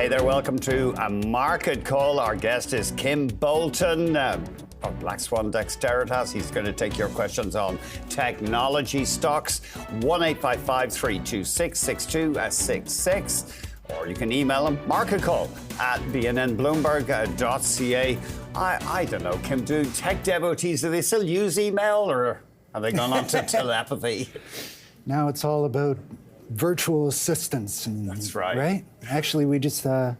Hey there, welcome to a market call. Our guest is Kim Bolton of Black Swan Dexteritas. He's going to take your questions on technology stocks. 1-855-326-6266. Or you can email him, marketcall@bnnbloomberg.ca. I don't know, Kim, do tech devotees, do they still use email or have they gone on to telepathy? Now it's all about virtual assistants. That's right. Right? Actually, we just set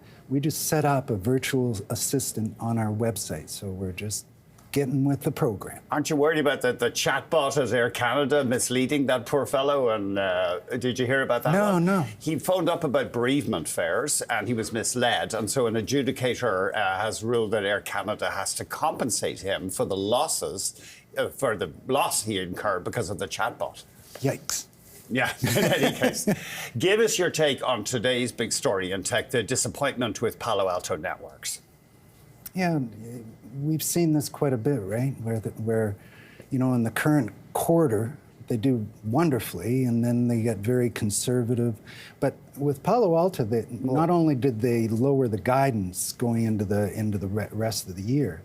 up a virtual assistant on our website, so we're just getting with the program. Aren't you worried about the chatbot at Air Canada misleading that poor fellow? And did you hear about that? No. He phoned up about bereavement fares and he was misled. And so an adjudicator has ruled that Air Canada has to compensate him for the losses, for the loss he incurred because of the chatbot. Yikes. Yeah, in any case, give us your take on today's big story in tech, the disappointment with Palo Alto Networks. Yeah, we've seen this quite a bit, right? Where in the current quarter, they do wonderfully, and then they get very conservative. But with Palo Alto, not only did they lower the guidance going into the rest of the year,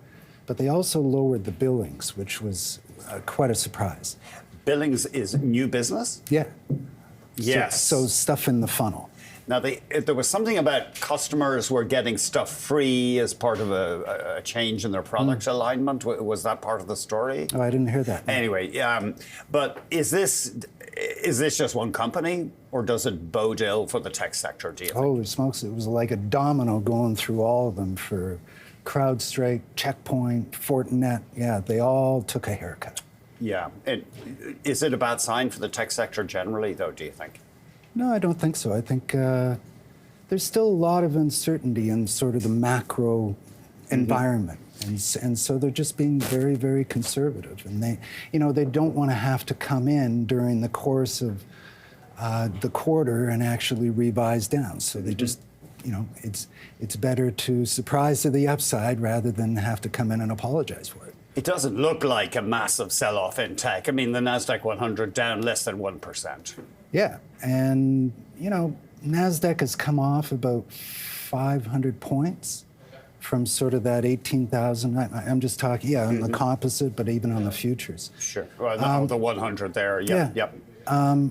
but they also lowered the billings, which was quite a surprise. Billings is new business? Yeah. Yes. So stuff in the funnel. Now, there was something about customers were getting stuff free as part of a change in their product alignment. Was that part of the story? Oh, I didn't hear that. Anyway, but is this just one company, or does it bode ill for the tech sector, do you think? Holy smokes, it was like a domino going through all of them for CrowdStrike, Checkpoint, Fortinet. Yeah, they all took a haircut. Yeah. Is it a bad sign for the tech sector generally, though, do you think? No, I don't think so. I think there's still a lot of uncertainty in sort of the macro environment. And so they're just being very, very conservative. And they don't want to have to come in during the course of the quarter and actually revise down. So they just, it's better to surprise to the upside rather than have to come in and apologize for it. It doesn't look like a massive sell-off in tech. I mean, the NASDAQ 100 down less than 1%. Yeah, and NASDAQ has come off about 500 points from sort of that 18,000. I'm just talking, on the composite, but even on the futures. Sure. Well, the 100 there. Yep. I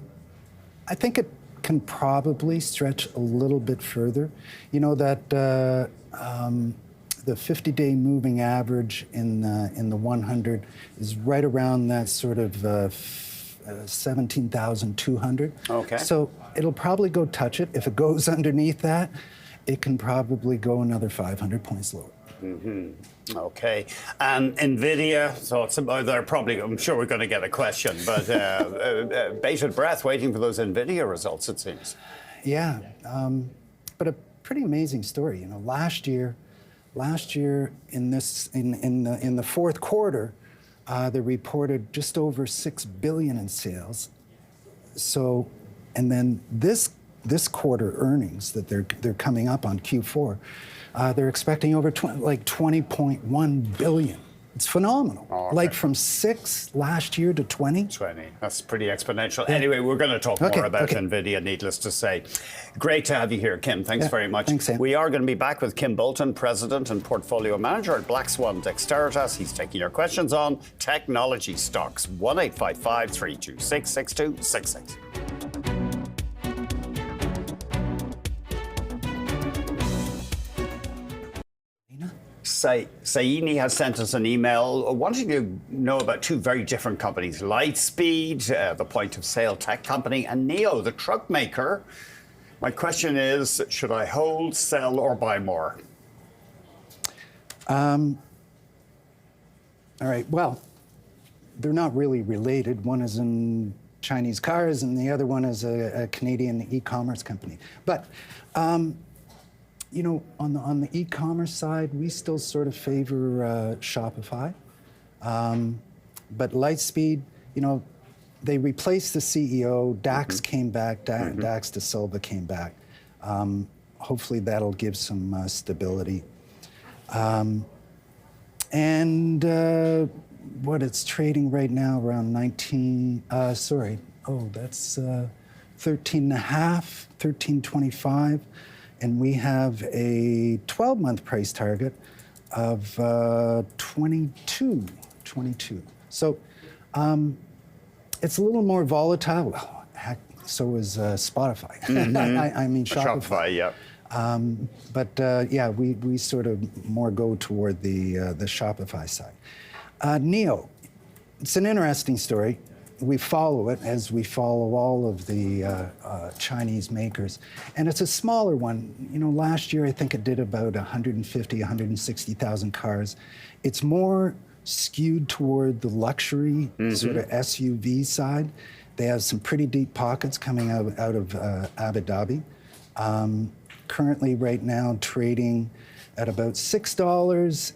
think it can probably stretch a little bit further. The 50-day moving average in the 100 is right around that sort of 17,200. Okay. So it'll probably go touch it. If it goes underneath that, it can probably go another 500 points lower. Okay. And NVIDIA, so they're probably, I'm sure we're going to get a question, but bated breath waiting for those NVIDIA results, it seems. Yeah, but a pretty amazing story. Last year in the fourth quarter, they reported just over $6 billion in sales. So, and then this quarter earnings that they're coming up on Q4, they're expecting over 20.1 billion. It's phenomenal. Oh, okay. Like from 6 last year to 20. 20. That's pretty exponential. Anyway, we're going to talk more about NVIDIA, needless to say. Great to have you here, Kim. Thanks very much. Thanks, Sam. We are going to be back with Kim Bolton, President and Portfolio Manager at Black Swan Dexteritas. He's taking your questions on technology stocks. 1-855-326-6266. Saini has sent us an email wanting to know about two very different companies, Lightspeed, the point-of-sale tech company, and NIO, the truck maker. My question is, should I hold, sell, or buy more? All right, well, they're not really related. One is in Chinese cars, and the other one is a Canadian e-commerce company. But on the e-commerce side, we still sort of favor Shopify. But Lightspeed, they replaced the CEO. Dax came back. Dax Da Silva came back. Hopefully that'll give some stability. What it's trading right now around 19. That's 13.5, 13.25. and we have a 12-month price target of 22. So it's a little more volatile. Well, heck, so is Spotify. I mean Shopify. Yeah. But yeah, we sort of more go toward the Shopify side. Neo, it's an interesting story. We follow it as we follow all of the Chinese makers. And it's a smaller one. You know, last year I think it did about 150, 160,000 cars. It's more skewed toward the luxury sort of SUV side. They have some pretty deep pockets coming out of Abu Dhabi. Currently right now trading at about $6,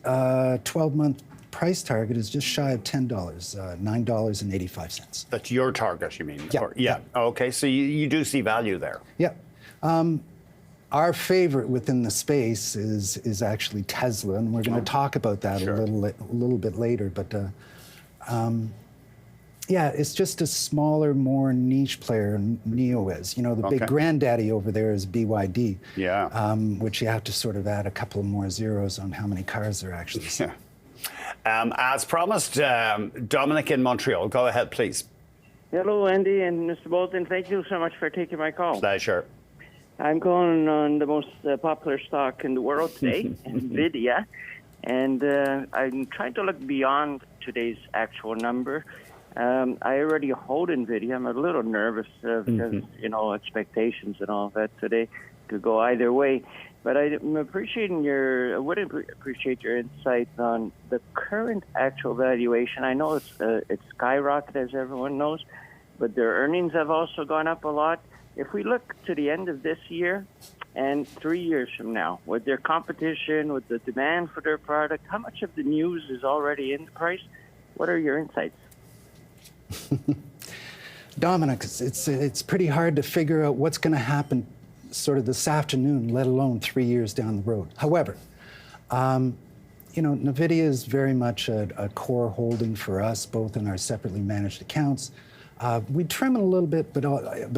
12-month price target is just shy of $10, $9.85. That's your target, you mean? Yeah. Yeah. Okay, so you do see value there. Yeah. Our favorite within the space is actually Tesla, and we're going to talk about that Sure. a little bit later. But yeah, it's just a smaller, more niche player. Neo is. You know, the big Okay. granddaddy over there is BYD. Yeah. Which you have to sort of add a couple more zeros on how many cars there actually. Yeah. As promised, Dominic in Montreal, go ahead, please. Hello, Andy and Mr. Bolton. Thank you so much for taking my call. Pleasure. I'm calling on the most popular stock in the world today, NVIDIA, and I'm trying to look beyond today's actual number. I already hold NVIDIA. I'm a little nervous because, you know, expectations and all that today could go either way. But I would appreciate your insights on the current actual valuation. I know it's skyrocketed, as everyone knows, but their earnings have also gone up a lot. If we look to the end of this year and 3 years from now, with their competition, with the demand for their product, how much of the news is already in the price? What are your insights? Dominic, it's pretty hard to figure out what's going to happen sort of this afternoon, let alone 3 years down the road. However, you know, NVIDIA is very much a core holding for us, both in our separately managed accounts. We trim it a little bit, but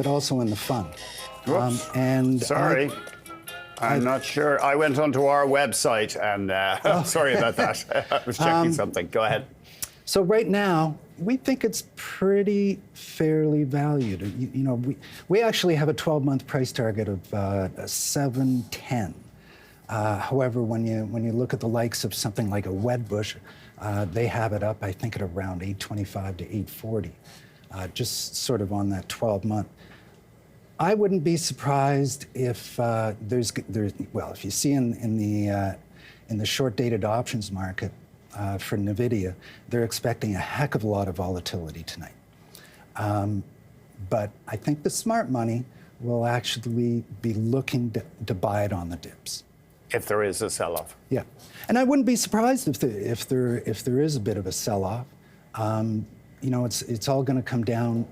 also in the fund. Whoops. And Sorry. I'm not sure. I went onto our website and sorry about that. I was checking something. Go ahead. So right now, we think it's pretty fairly valued. You know, we actually have a 12-month price target of $7.10. However, when you look at the likes of something like a Wedbush, they have it up, I think, at around $8.25 to $8.40, just sort of on that 12-month. I wouldn't be surprised if there's well, if you see in the short-dated options market. For NVIDIA, they're expecting a heck of a lot of volatility tonight. But I think the smart money will actually be looking to buy it on the dips. If there is a sell-off. Yeah, and I wouldn't be surprised if there is a bit of a sell-off. You know, it's all going to come down.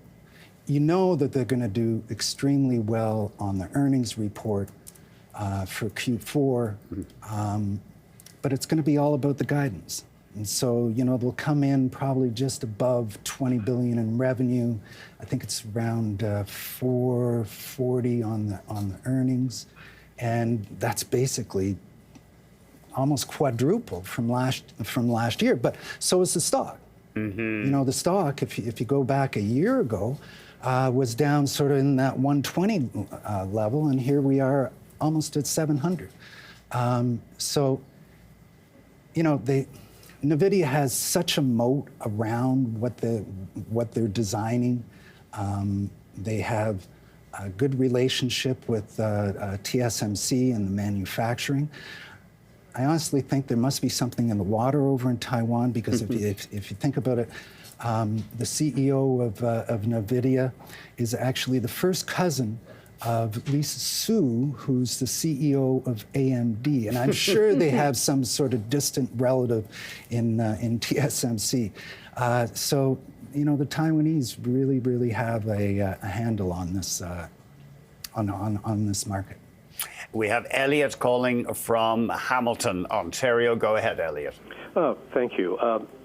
You know that they're going to do extremely well on the earnings report for Q4, but it's going to be all about the guidance. And so, you know, they'll come in probably just above $20 billion in revenue. I think it's around $440 on the earnings, and that's basically almost quadruple from last year. But so is the stock. You know, the stock, if you go back a year ago, was down sort of in that 120 level, and here we are almost at 700. So, you know, NVIDIA has such a moat around what they're designing. They have a good relationship with TSMC and the manufacturing. I honestly think there must be something in the water over in Taiwan, because if you think about it, the CEO of NVIDIA is actually the first cousin of Lisa Su, who's the CEO of AMD, and I'm sure they have some sort of distant relative in TSMC. So, you know, the Taiwanese really have a handle on this on this market. We have Elliot calling from Hamilton, Ontario. Go ahead, Elliot. Oh, thank you.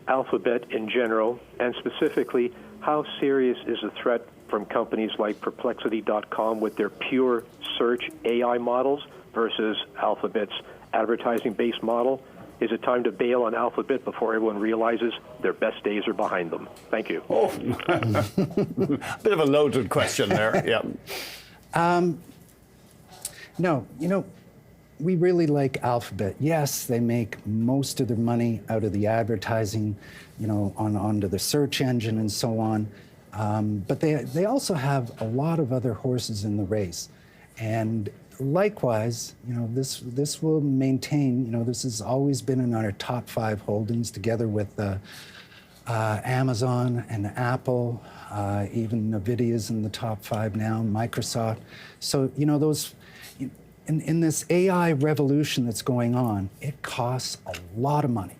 Alphabet in general, and specifically, how serious is the threat from companies like Perplexity.com with their pure search AI models versus Alphabet's advertising-based model? Is it time to bail on Alphabet before everyone realizes their best days are behind them? Thank you. Oh, bit of a loaded question there. Yeah. No, we really like Alphabet. Yes, they make most of their money out of the advertising, onto the search engine and so on. But they also have a lot of other horses in the race. And likewise, this will maintain, this has always been in our top 5 holdings together with Amazon and Apple, even NVIDIA's in the top 5 now, Microsoft. So, those, in this AI revolution that's going on, it costs a lot of money.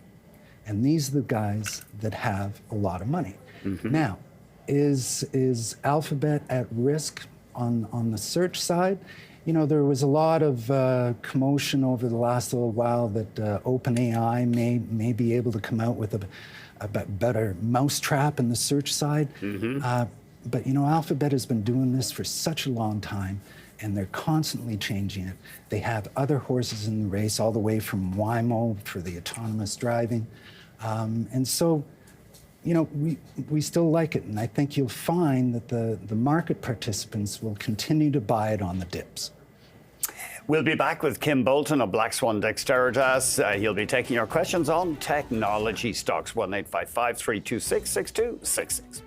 And these are the guys that have a lot of money. Mm-hmm. Now, is Alphabet at risk on the search side? There was a lot of commotion over the last little while that OpenAI may be able to come out with a better mousetrap in the search side. Mm-hmm. But Alphabet has been doing this for such a long time, and they're constantly changing it. They have other horses in the race, all the way from Waymo for the autonomous driving. And so, we still like it. And I think you'll find that the market participants will continue to buy it on the dips. We'll be back with Kim Bolton of Black Swan Dexteritas. He'll be taking your questions on technology stocks. 1-855-326-6266.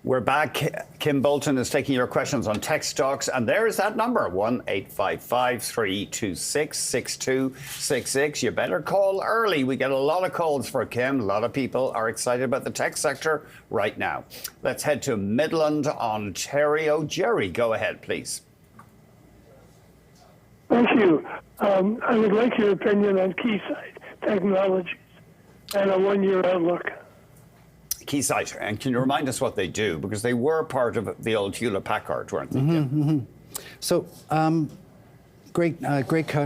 We're back. Kim Bolton is taking your questions on tech stocks, and there is that number, 1-855-326-6266. You better call early. We get a lot of calls for Kim. A lot of people are excited about the tech sector right now. Let's head to Midland, Ontario. Jerry, go ahead, please. Thank you. I would like your opinion on Keysight Technologies and a one-year outlook. Keysight, and can you remind us what they do? Because they were part of the old Hewlett-Packard, weren't they? Mm-hmm, mm-hmm. So, great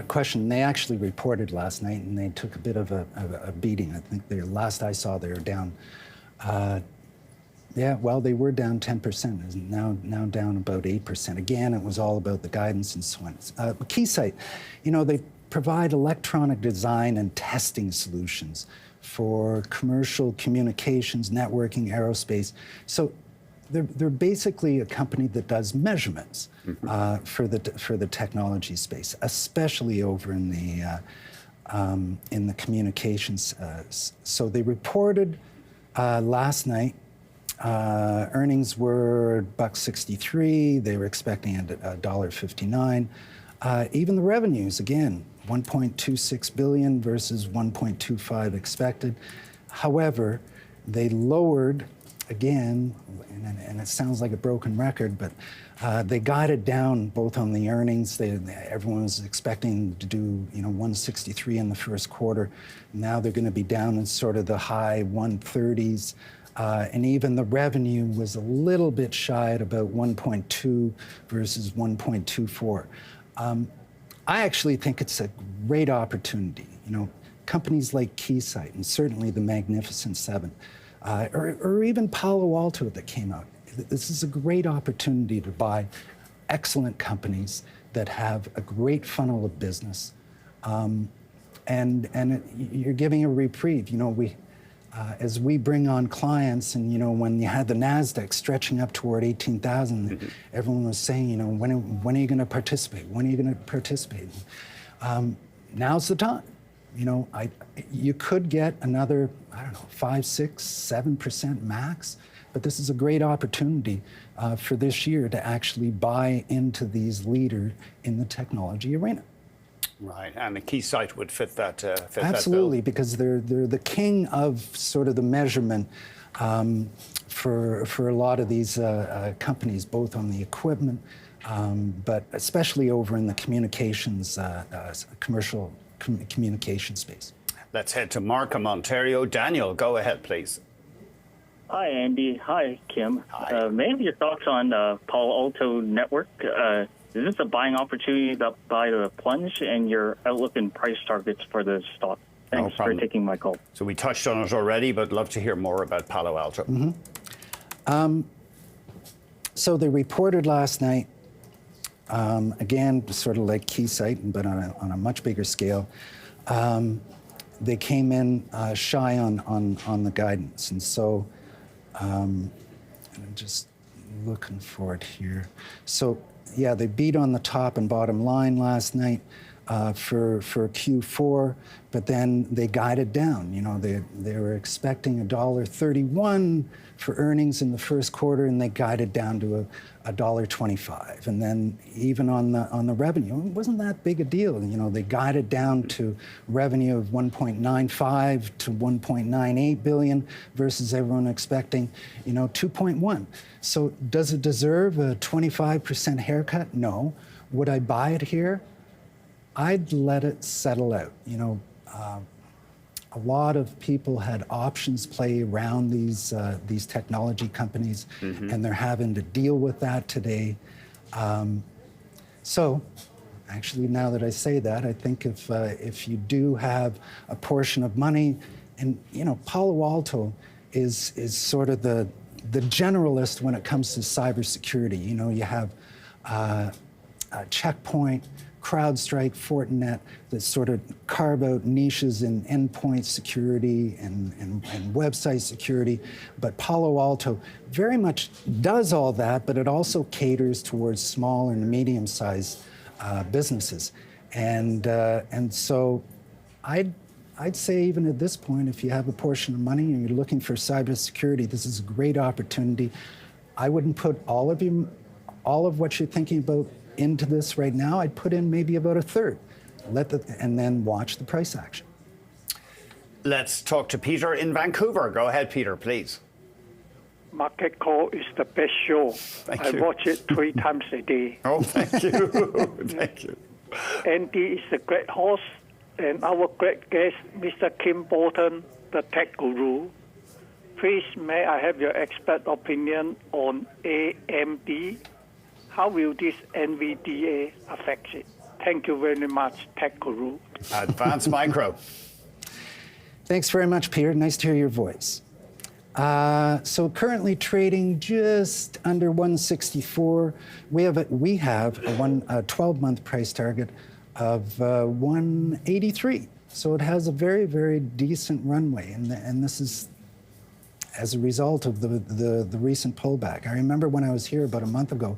question. They actually reported last night, and they took a bit of a beating. I think last I saw, they were down. They were down 10%. Now down about 8%. Again, it was all about the guidance and so on. Keysight, they provide electronic design and testing solutions for commercial communications, networking, aerospace. So they're basically a company that does measurements for the technology space, especially over in the communications. So they reported last night. Earnings were $1.63. They were expecting $1.59. Even the revenues, again, $1.26 billion versus $1.25 expected. However, they lowered, again, and it sounds like a broken record, but they guided down both on the earnings. Everyone was expecting to do, $163 in the first quarter. Now they're going to be down in sort of the high 130s. And even the revenue was a little bit shy at about 1.2 versus 1.24. I actually think it's a great opportunity. Companies like Keysight and certainly the Magnificent Seven, or even Palo Alto that came out. This is a great opportunity to buy excellent companies that have a great funnel of business, you're giving a reprieve. As we bring on clients, and when you had the Nasdaq stretching up toward 18,000, everyone was saying, when are you going to participate? When are you going to participate? Now's the time. You could get another, 5, 6, 7% max, but this is a great opportunity for this year to actually buy into these leaders in the technology arena. Right, and the Keysight would fit that. Absolutely, that bill. because they're the king of sort of the measurement for a lot of these companies, both on the equipment, but especially over in the communications, commercial communication space. Let's head to Markham, Ontario. Daniel, go ahead, please. Hi, Andy. Hi, Kim. Hi. Maybe your thoughts on Palo Alto Network. Is this a buying opportunity to buy the plunge, and your outlook and price targets for the stock? Thanks for taking my call. So we touched on it already, but love to hear more about Palo Alto. Mm-hmm. So they reported last night, again, sort of like Keysight, but on a much bigger scale. They came in shy on the guidance. And so I'm just looking for it here. So yeah, they beat on the top and bottom line last night for Q4, but then they guided down. You know, they were expecting $1.31 for earnings in the first quarter, and they guided down to $1.25. And then even on the revenue, it wasn't that big a deal. You know, they guided down to revenue of 1.95 to 1.98 billion versus everyone expecting, 2.1. So does it deserve a 25% haircut? No. Would I buy it here? I'd let it settle out. A lot of people had options play around these technology companies, and they're having to deal with that today. So, actually, now that I say that, I think if you do have a portion of money, and Palo Alto is sort of the generalist when it comes to cybersecurity. You have Checkpoint, CrowdStrike, Fortinet that sort of carve out niches in endpoint security and website security. But Palo Alto very much does all that, but it also caters towards small and medium-sized businesses. And so I'd say even at this point, if you have a portion of money and you're looking for cybersecurity, this is a great opportunity. I wouldn't put all of what you're thinking about into this right now. I'd put in maybe about a third, and then watch the price action. Let's talk to Peter in Vancouver. Go ahead, Peter, please. Market Call is the best show. Thank you. I watch it 3 times a day. Oh, thank you. Thank you. Andy is a great host, and our great guest, Mr. Kim Bolton, the tech guru. Please, may I have your expert opinion on AMD? How will this NVDA affect it? Thank you very much, Tech Guru. Advanced Micro. Thanks very much, Peter. Nice to hear your voice. So currently trading just under 164. We have a 12-month price target of 183. So it has a very, very decent runway, and this is as a result of the recent pullback. I remember when I was here about a month ago,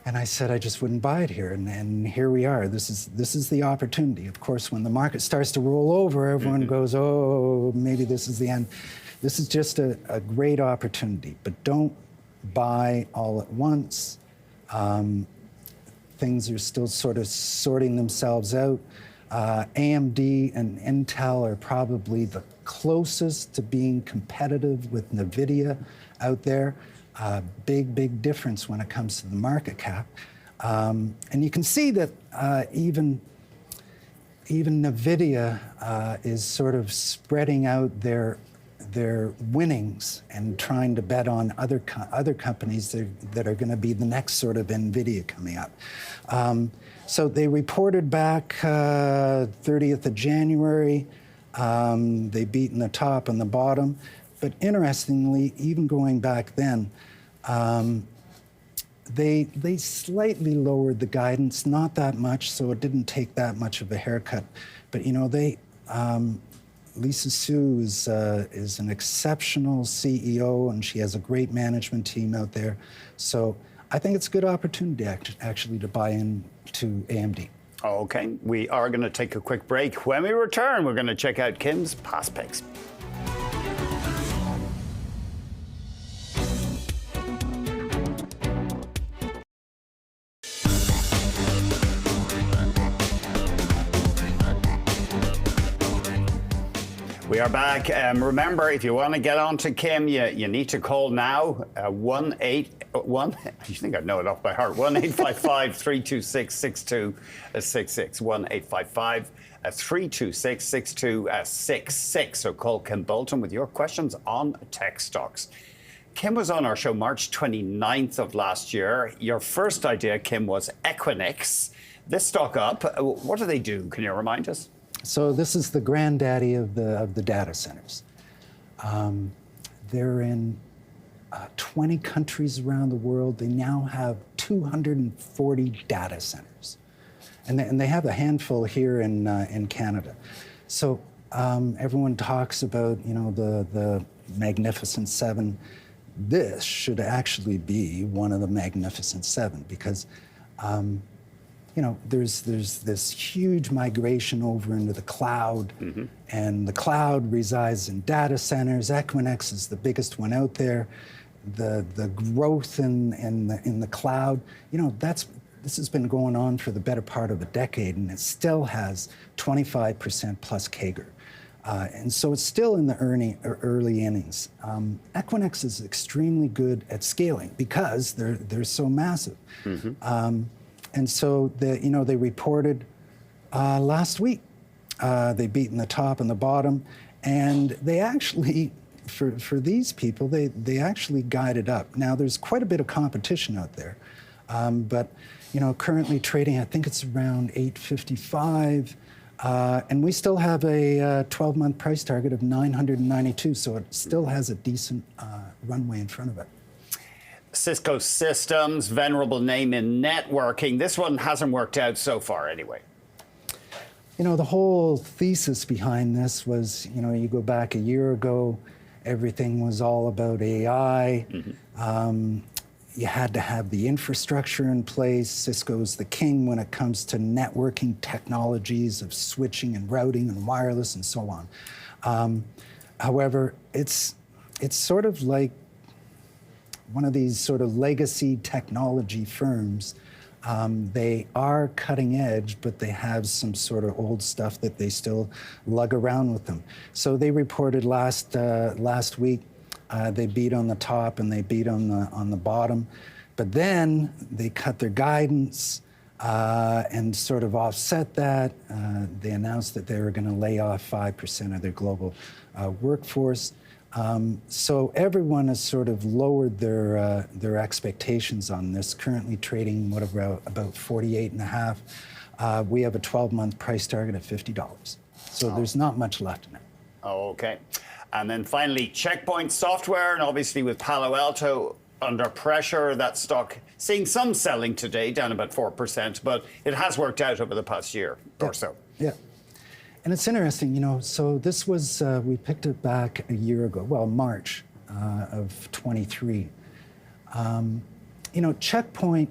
and I said I just wouldn't buy it here, and here we are. This is the opportunity. Of course, when the market starts to roll over, everyone goes, oh, maybe this is the end. This is just a great opportunity, but don't buy all at once. Things are still sort of sorting themselves out. AMD and Intel are probably the closest to being competitive with NVIDIA out there. Big difference when it comes to the market cap. And you can see that even NVIDIA is sort of spreading out their winnings and trying to bet on other companies that are going to be the next sort of NVIDIA coming up. So they reported back 30th of January. They beat in the top and the bottom. But interestingly, even going back then, they slightly lowered the guidance, not that much, so it didn't take that much of a haircut. But Lisa Su is an exceptional CEO, and she has a great management team out there. So I think it's a good opportunity actually to buy into AMD. Okay, we are going to take a quick break. When we return, we're going to check out Kim's past picks. We are back. Remember, if you want to get on to Kim, you need to call now. 181. You think I know it off by heart. 1-855-326-6266. 1-855-326-6266. So call Kim Bolton with your questions on tech stocks. Kim was on our show March 29th of last year. Your first idea, Kim, was Equinix. This stock up. What do they do? Can you remind us? So this is the granddaddy of the data centers. They're in 20 countries around the world. They now have 240 data centers. And they have a handful here in Canada. So everyone talks about, the Magnificent Seven. This should actually be one of the Magnificent Seven because, there's this huge migration over into the cloud, and the cloud resides in data centers. Equinix is the biggest one out there. The growth in the cloud, this has been going on for the better part of a decade, and it still has 25% plus CAGR. And so it's still in the early innings. Equinix is extremely good at scaling because they're so massive. And so they reported last week. They beat in the top and the bottom, and they actually, for these people, they actually guided up. Now there's quite a bit of competition out there, but currently trading, I think it's around $855. And we still have a 12-month price target of $992, so it still has a decent runway in front of it. Cisco Systems, venerable name in networking. This one hasn't worked out so far anyway. The whole thesis behind this was, you go back a year ago, everything was all about AI. You had to have the infrastructure in place. Cisco's the king when it comes to networking technologies of switching and routing and wireless and so on. However, it's sort of like one of these sort of legacy technology firms. They are cutting edge, but they have some sort of old stuff that they still lug around with them. So they reported last week. They beat on the top and they beat on the bottom, but then they cut their guidance and sort of offset that. They announced that they were going to lay off 5% of their global workforce. So everyone has sort of lowered their expectations on this. Currently trading about 48.5. We have a 12-month price target of $50. So there's not much left in it. Okay. And then finally, Checkpoint Software, and obviously with Palo Alto under pressure, that stock seeing some selling today, down about 4%, but it has worked out over the past year or so. Yeah. And it's interesting, so this was, we picked it back a year ago, March of 23. Checkpoint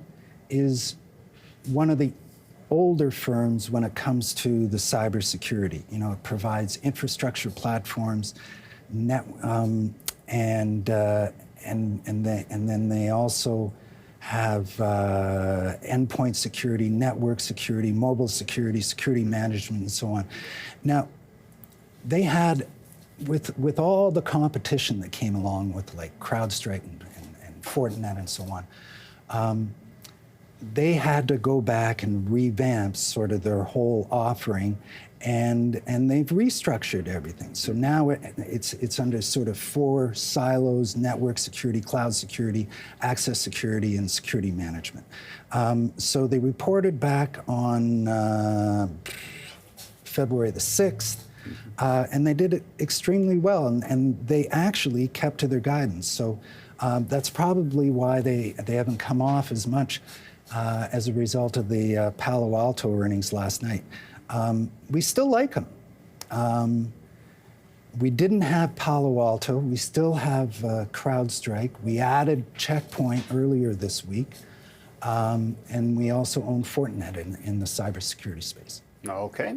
is one of the older firms when it comes to the cybersecurity. It provides infrastructure platforms, and then they also have endpoint security, network security, mobile security, security management, and so on. Now, they had, with all the competition that came along with like CrowdStrike and Fortinet and so on, they had to go back and revamp sort of their whole offering, and they've restructured everything. So now it's under sort of 4 silos: network security, cloud security, access security, and security management. So they reported back on February the 6th, and they did it extremely well, and they actually kept to their guidance. So that's probably why they haven't come off as much as a result of the Palo Alto earnings last night. We still like them. We didn't have Palo Alto. We still have CrowdStrike. We added Checkpoint earlier this week. And we also own Fortinet in the cybersecurity space. Okay.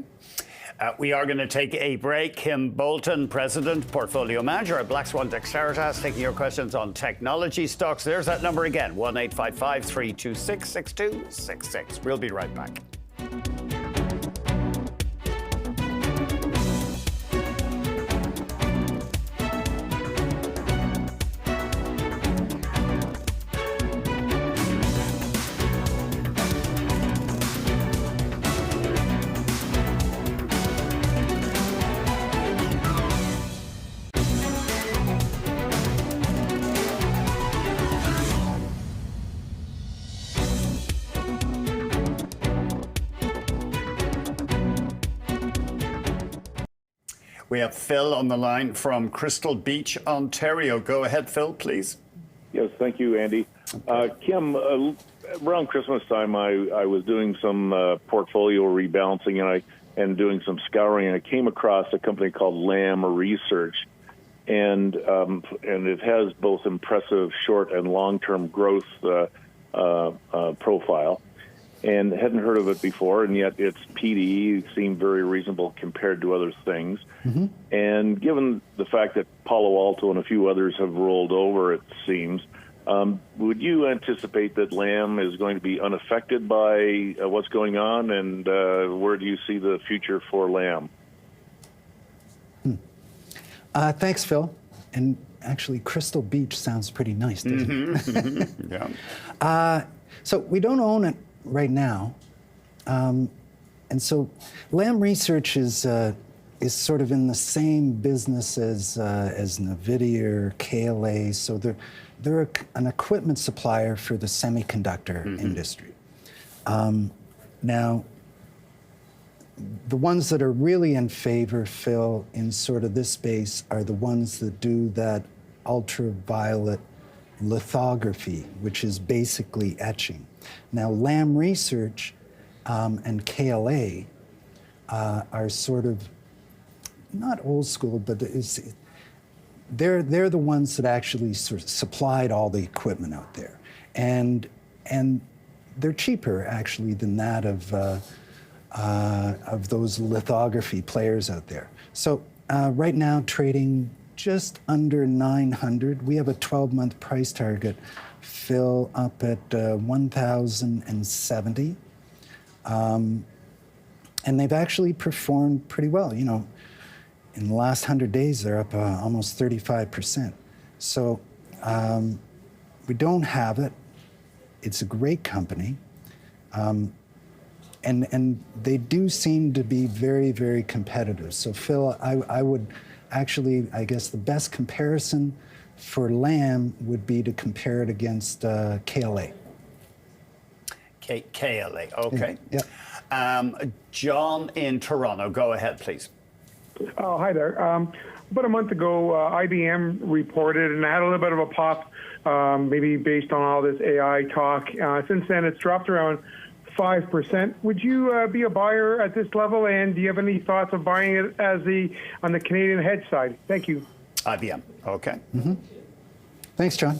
We are going to take a break. Kim Bolton, President, Portfolio Manager at Black Swan Dexteritas, taking your questions on technology stocks. There's that number again, 1-855-326-6266. We'll be right back. We have Phil on the line from Crystal Beach, Ontario. Go ahead, Phil, please. Yes, thank you, Andy. Kim, around Christmas time, I was doing some portfolio rebalancing and doing some scouring, and I came across a company called Lam Research, and it has both impressive short and long-term growth profile, and hadn't heard of it before, and yet its PDE seemed very reasonable compared to other things. Mm-hmm. And given the fact that Palo Alto and a few others have rolled over, it seems, would you anticipate that Lam is going to be unaffected by what's going on, and where do you see the future for Lam? Thanks, Phil. And actually, Crystal Beach sounds pretty nice, doesn't it? Mm-hmm. Yeah. So we don't own it right now. And so Lam Research is sort of in the same business as NVIDIA or KLA. So they're an equipment supplier for the semiconductor industry. Now, the ones that are really in favor, Phil, in sort of this space are the ones that do that ultraviolet lithography, which is basically etching. Now, Lam Research and KLA are sort of not old school, but they're the ones that actually sort of supplied all the equipment out there, and they're cheaper actually than that of those lithography players out there. So right now, trading just under 900. We have a 12-month price target, Phil, up at 1,070. And they've actually performed pretty well. You know, in the last 100 days, they're up almost 35%. So we don't have it. It's a great company. And they do seem to be very, very competitive. So, Phil, I would actually, I guess the best comparison for Lam would be to compare it against KLA. KLA, okay. Yeah. John in Toronto, go ahead, please. Oh, hi there. About a month ago, IBM reported, and I had a little bit of a pop, maybe based on all this AI talk. Since then, it's dropped around 5%. Would you be a buyer at this level, and do you have any thoughts of buying it on the Canadian hedge side? Thank you. IBM, okay. Mm-hmm. Thanks, John.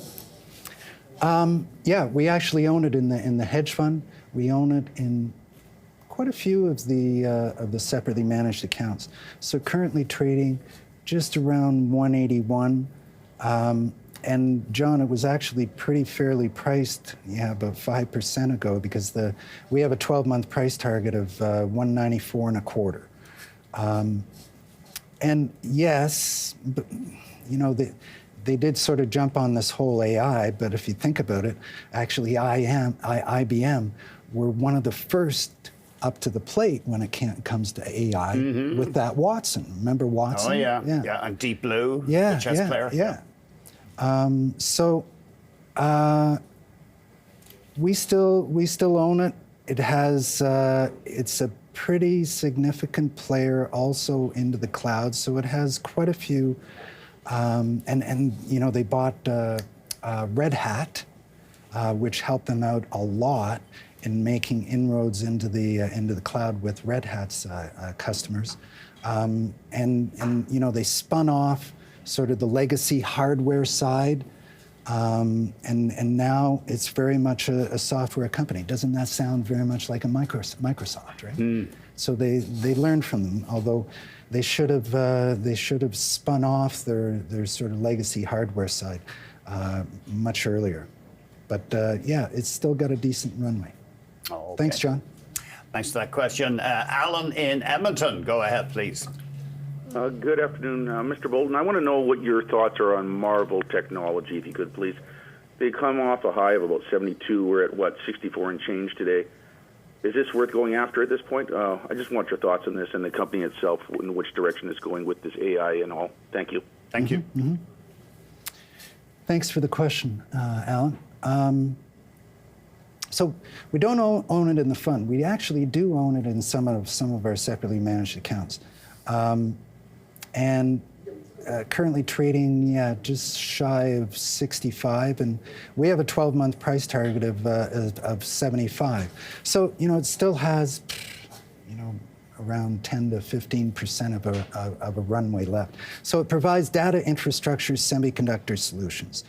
Yeah, we actually own it in the hedge fund. We own it in quite a few of the separately managed accounts. So currently trading just around 181. And John, it was actually pretty fairly priced, about 5% ago, because we have a 12-month price target of 194.25. And yes, but, they did sort of jump on this whole AI, but if you think about it, actually IBM were one of the first up to the plate when it comes to AI with that Watson. Remember Watson? Oh, yeah. And Deep Blue, the chess player. Yeah. So we still own it. It has it's a pretty significant player also into the cloud. So it has quite a few, and they bought Red Hat, which helped them out a lot in making inroads into the cloud with Red Hat's customers, and they spun off sort of the legacy hardware side, and now it's very much a software company. Doesn't that sound very much like a Microsoft, right? So they learned from them, although they should have spun off their sort of legacy hardware side much earlier. But yeah, it's still got a decent runway. Oh, okay. Thanks, John. Thanks for that question. Alan in Edmonton, go ahead, please. Good afternoon, Mr. Bolton. I want to know what your thoughts are on Marvell Technology, if you could, please. They come off a high of about 72. We're at, 64 and change today. Is this worth going after at this point? I just want your thoughts on this and the company itself, in which direction it's going with this AI and all. Thank you. Thank you. Mm-hmm. Thanks for the question, Alan. So we don't own it in the fund. We actually do own it in some of our separately managed accounts. And currently trading, just shy of 65, and we have a 12-month price target of 75. So, it still has, around 10 to 15% of a runway left. So it provides data infrastructure semiconductor solutions.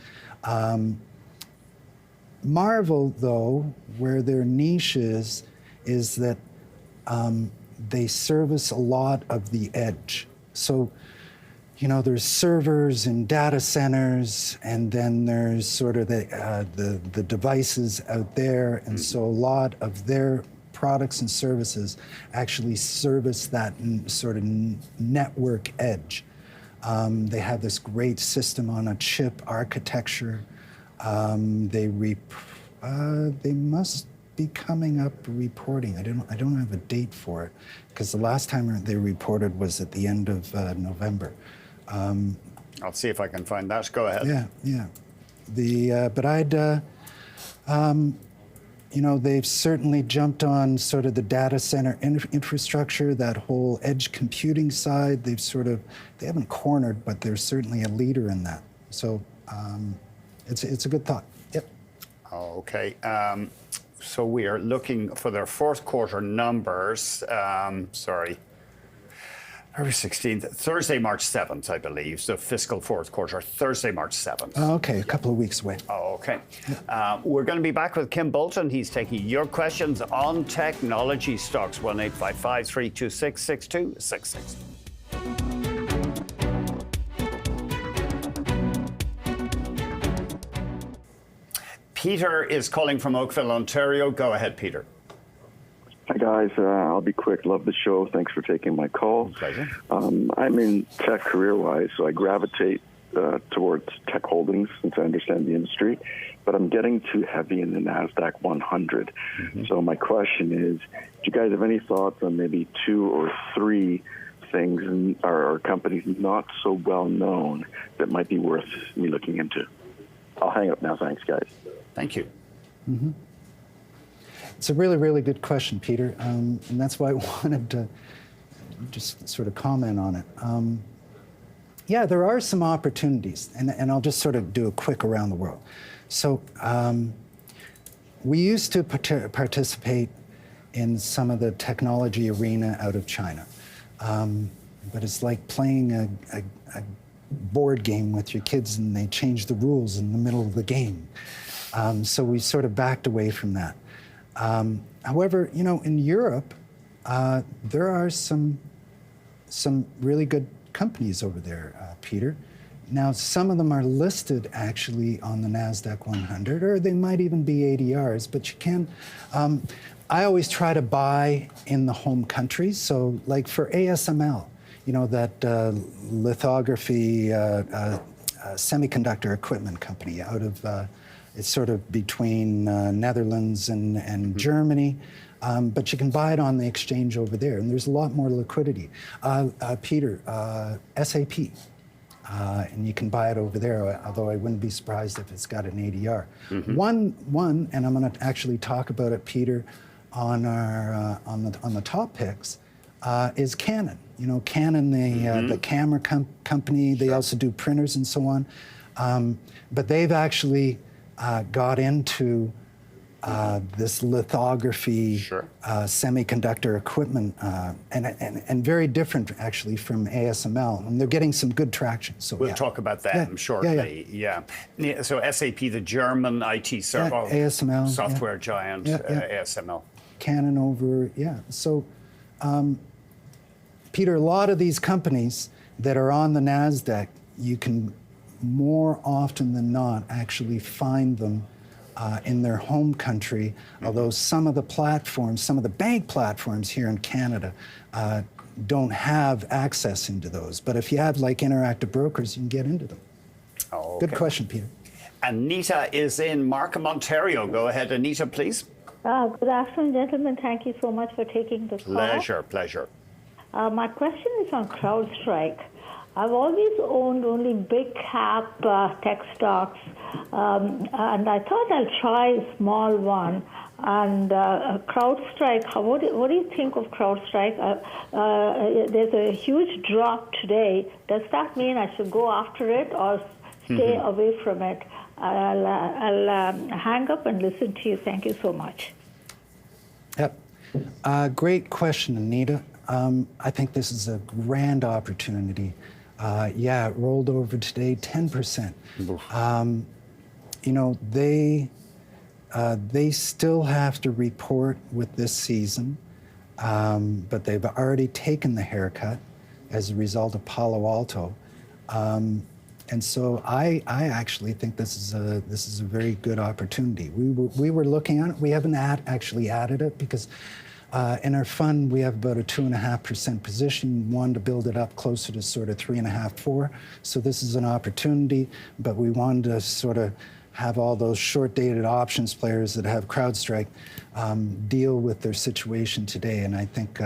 Marvell, though, where their niche is that they service a lot of the edge. So, there's servers and data centers, and then there's sort of the devices out there, and so a lot of their products and services actually service that sort of network edge. They have this great system on a chip architecture. They must be coming up reporting. I don't have a date for it, because the last time they reported was at the end of November. I'll see if I can find that. Go ahead. Yeah. But I'd. They've certainly jumped on sort of the data center infrastructure, that whole edge computing side. They haven't cornered, but they're certainly a leader in that. So it's a good thought. Yep. Okay. So we are looking for their fourth quarter numbers. February 16th, Thursday, March 7th, I believe. So fiscal fourth quarter, Thursday, March 7th. Oh, okay, a couple of weeks away. Oh, okay. We're going to be back with Kim Bolton. He's taking your questions on technology stocks. 1-855-326-6266. Peter is calling from Oakville, Ontario. Go ahead, Peter. Hi, guys. I'll be quick. Love the show. Thanks for taking my call. Pleasure. I'm in tech career-wise, so I gravitate towards tech holdings since I understand the industry, but I'm getting too heavy in the NASDAQ 100. Mm-hmm. So my question is, do you guys have any thoughts on maybe 2 or 3 things or companies not so well known that might be worth me looking into? I'll hang up now. Thanks, guys. Thank you. Mm-hmm. It's a really, really good question, Peter, and that's why I wanted to just sort of comment on it. Yeah, there are some opportunities, and I'll just sort of do a quick around the world. So we used to participate in some of the technology arena out of China, but it's like playing a board game with your kids and they change the rules in the middle of the game. So we sort of backed away from that. However, in Europe, there are some really good companies over there, Peter. Now, some of them are listed actually on the NASDAQ 100, or they might even be ADRs, but you can. I always try to buy in the home countries. So like for ASML, that lithography semiconductor equipment company out of, it's sort of between Netherlands and Germany. But you can buy it on the exchange over there, and there's a lot more liquidity. Peter, SAP, and you can buy it over there, although I wouldn't be surprised if it's got an ADR. Mm-hmm. One, and I'm going to actually talk about it, Peter, on our on the top picks, is Canon. Canon, the camera company. They also do printers and so on, but they've actually got into this lithography semiconductor equipment, and very different actually from ASML, and they're getting some good traction. So we'll talk about that shortly. Yeah. So SAP, the German IT ASML, software giant, ASML. Canon over, So, Peter, a lot of these companies that are on the NASDAQ, you can more often than not actually find them in their home country, although some of the platforms, some of the bank platforms here in Canada don't have access into those. But if you have like Interactive Brokers, you can get into them. Oh, okay. Good question, Peter. Anita is in Markham, Ontario. Go ahead, Anita, please. Good afternoon, gentlemen. Thank you so much for taking the call. Pleasure. My question is on CrowdStrike. I've always owned only big cap tech stocks, and I thought I'll try a small one. And CrowdStrike, what do you think of CrowdStrike? There's a huge drop today. Does that mean I should go after it or stay away from it? I'll hang up and listen to you. Thank you so much. Yep. Great question, Anita. I think this is a grand opportunity. Yeah, it rolled over today 10%. They still have to report with this season, but they've already taken the haircut as a result of Palo Alto. And so I actually think this is a very good opportunity. We were looking at it. We haven't actually added it because in our fund we have about a 2.5% position. We wanted to build it up closer to sort of 3.5, 4. So this is an opportunity, but we wanted to sort of have all those short-dated options players that have CrowdStrike deal with their situation today. And I think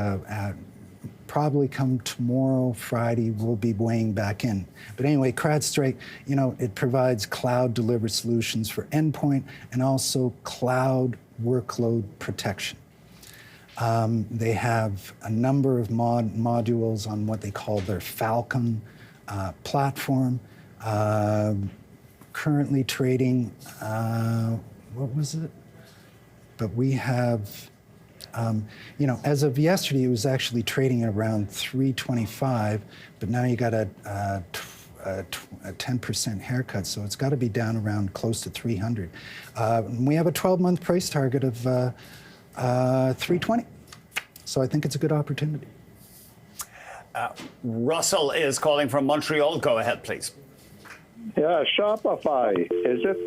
probably come tomorrow, Friday, we'll be weighing back in. But anyway, CrowdStrike, it provides cloud-delivered solutions for endpoint and also cloud workload protection. They have a number of modules on what they call their Falcon platform. Currently trading, what was it? But we have, as of yesterday, it was actually trading at around 325, but now you got a 10% haircut, so it's got to be down around close to 300. We have a 12-month price target of 320, so I think it's a good opportunity. Russell is calling from Montreal. Go ahead, please. Yeah, Shopify, is it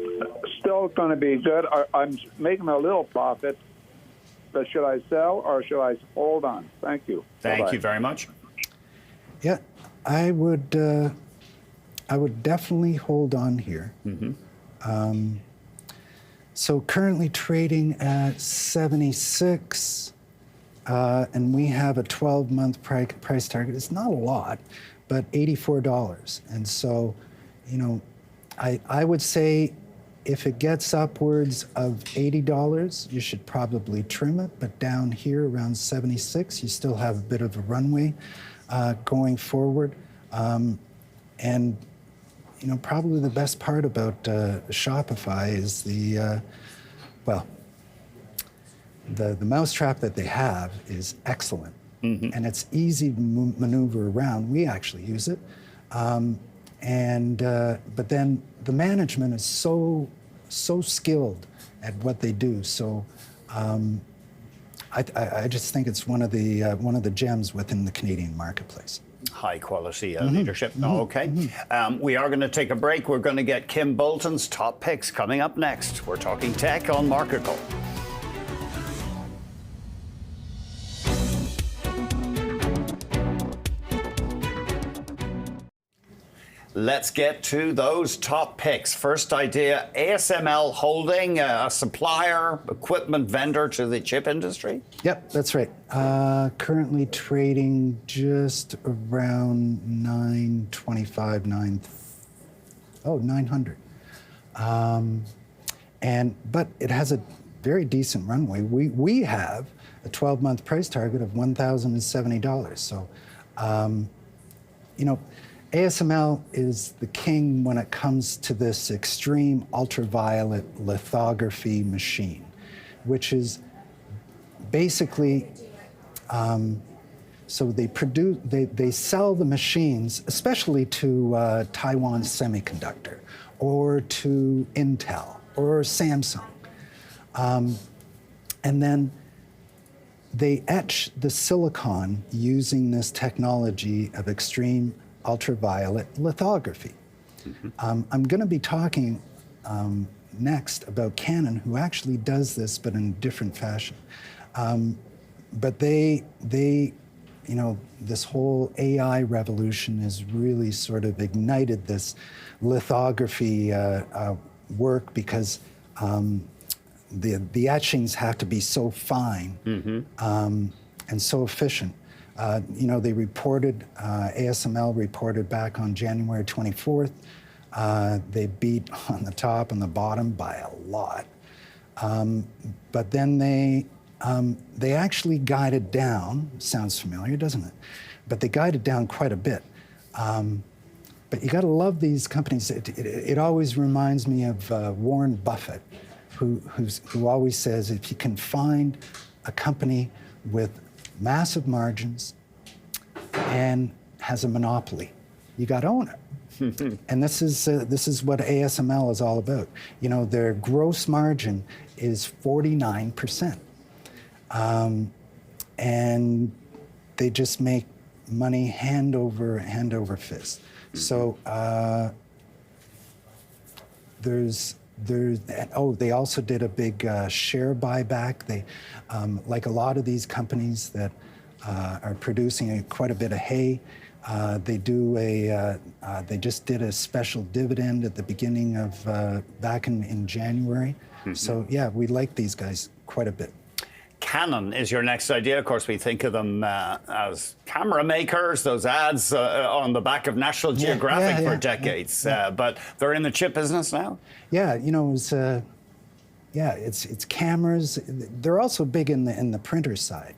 still going to be good? I'm making a little profit, but should I sell or should I hold on? Thank you. Thank you very much. Yeah, I would definitely hold on here. So currently trading at 76, and we have a 12-month price target. It's not a lot, but $84. And so, I would say if it gets upwards of $80, you should probably trim it. But down here around 76, you still have a bit of a runway going forward. And probably the best part about Shopify is the mousetrap that they have is excellent, and it's easy to maneuver around. We actually use it. But then the management is so skilled at what they do. So I just think it's one of the gems within the Canadian marketplace. High quality leadership. Okay. We are going to take a break. We're going to get Kim Bolton's top picks coming up next. We're talking tech on Market Call. Let's get to those top picks. First idea, ASML Holding, a supplier, equipment vendor to the chip industry? Yep, that's right. Currently trading just around 925, 900. But it has a very decent runway. We have a 12-month price target of $1,070. So, ASML is the king when it comes to this extreme ultraviolet lithography machine, which is basically, so they sell the machines, especially to Taiwan Semiconductor or to Intel or Samsung. And then they etch the silicon using this technology of extreme ultraviolet lithography. I'm going to be talking next about Canon, who actually does this, but in a different fashion. But they, this whole AI revolution has really sort of ignited this lithography work because the etchings have to be so fine and so efficient. They reported, ASML reported back on January 24th. They beat on the top and the bottom by a lot. But then they actually guided down. Sounds familiar, doesn't it? But they guided down quite a bit. But you got to love these companies. It always reminds me of Warren Buffett, who always says if you can find a company with massive margins and has a monopoly, you got to own it. And this is what ASML is all about. You know, their gross margin is 49%, and they just make money hand over fist. So they also did a big share buyback. They, like a lot of these companies that are producing quite a bit of hay, they just did a special dividend at the beginning of back in January. So yeah, we like these guys quite a bit. Canon is your next idea. Of course, we think of them as camera makers, those ads on the back of National Geographic for decades. But they're in the chip business now? Yeah, you know, it's cameras. They're also big in the printer side.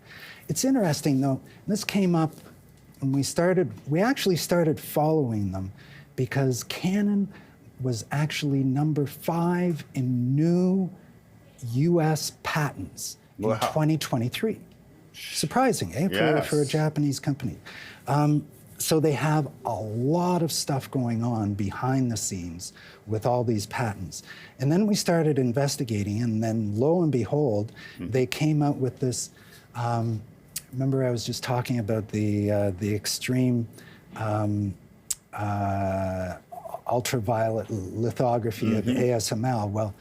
It's interesting, though, this came up when we actually started following them because Canon was actually number 5 in new U.S. patents in 2023. Surprising, eh, for a Japanese company. So they have a lot of stuff going on behind the scenes with all these patents. And then we started investigating, and then lo and behold, they came out with this. Remember, I was just talking about the extreme ultraviolet lithography of ASML. Well,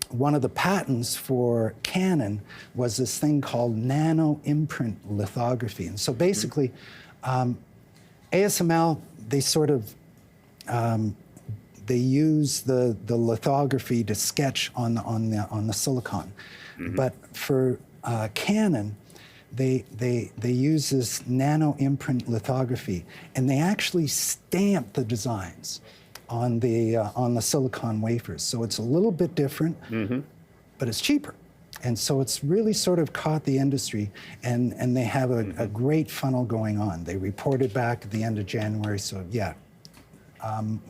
one of the patents for Canon was this thing called nano imprint lithography. And so basically, ASML, they sort of, they use the lithography to sketch on the silicon. But for Canon, they use this nano imprint lithography, and they actually stamp the designs on the silicon wafers. So it's a little bit different, but it's cheaper. And so it's really sort of caught the industry, and they have a great funnel going on. They reported back at the end of January, so yeah.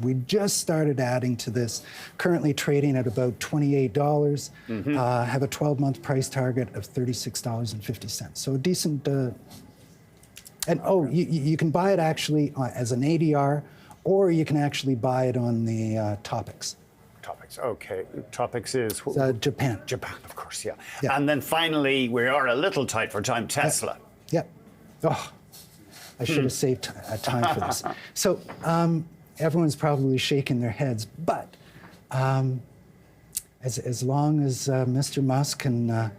We just started adding to this, currently trading at about $28, have a 12-month price target of $36.50. So a decent, and oh, you can buy it actually as an ADR, or you can actually buy it on the Topix. Topix, okay. Topix is? Japan. Japan, of course, yeah. And then finally, we are a little tight for time, Tesla. Yeah. Oh, I should have saved time for this. So, everyone's probably shaking their heads, but as long as Mr. Musk can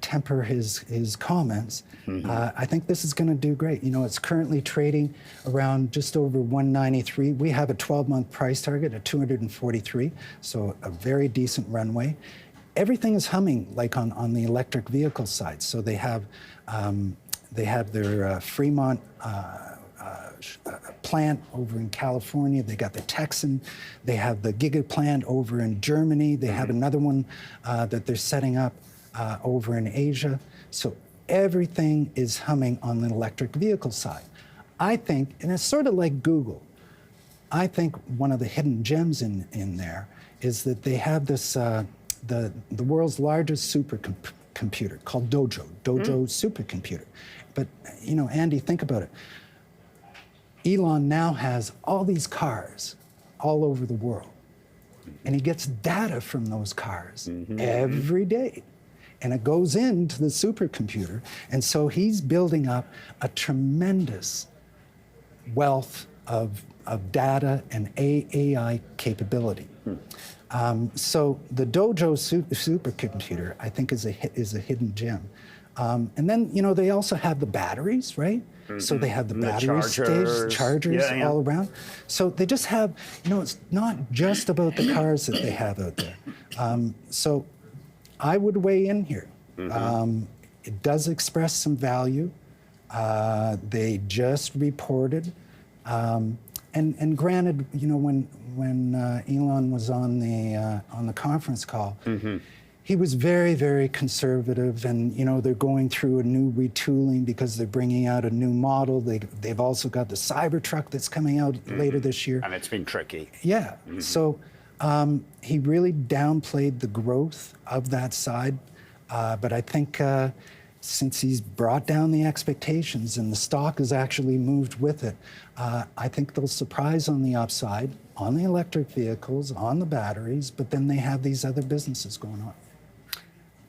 temper his comments, I think this is going to do great. You know, it's currently trading around just over 193. We have a 12-month price target at 243, so a very decent runway. Everything is humming like on the electric vehicle side. So they have their Fremont plant over in California. They got the Texan. They have the Giga plant over in Germany. They have another one that they're setting up over in Asia. So everything is humming on the electric vehicle side. I think, and it's sort of like Google, I think one of the hidden gems in there is that they have this, the world's largest supercomputer called Dojo supercomputer. But, you know, Andy, think about it. Elon now has all these cars all over the world, and he gets data from those cars every day, and it goes into the supercomputer, and so he's building up a tremendous wealth of data and AI capability. So the Dojo supercomputer, I think, is a hidden gem. And then, you know, they also have the batteries, right? So they have the battery chargers all around. So they just have, you know, it's not just about the cars that they have out there. So I would weigh in here. It does express some value. They just reported. And granted, you know, when when Elon was on the conference call. He was very, very conservative, and they're going through a new retooling because they're bringing out a new model. They've also got the Cybertruck that's coming out later this year. And it's been tricky. Yeah. So he really downplayed the growth of that side, but I think since he's brought down the expectations and the stock has actually moved with it, I think they'll surprise on the upside, on the electric vehicles, on the batteries, but then they have these other businesses going on.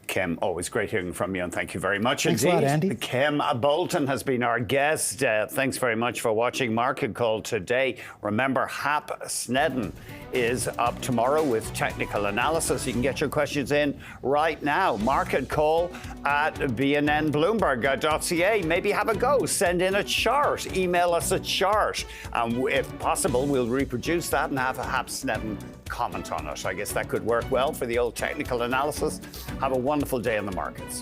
Kim, always great hearing from you, and thank you very much Thanks indeed. a lot, Andy. Kim Bolton has been our guest. Thanks very much for watching Market Call today. Remember, Hap Sneddon is up tomorrow with technical analysis. You can get your questions in right now. Market Call at bnnbloomberg.ca. Maybe have a go. Send in a chart. Email us a chart. If possible, we'll reproduce that and have a Hap Sneddon comment on it. I guess that could work well for the old technical analysis. Have a wonderful day in the markets.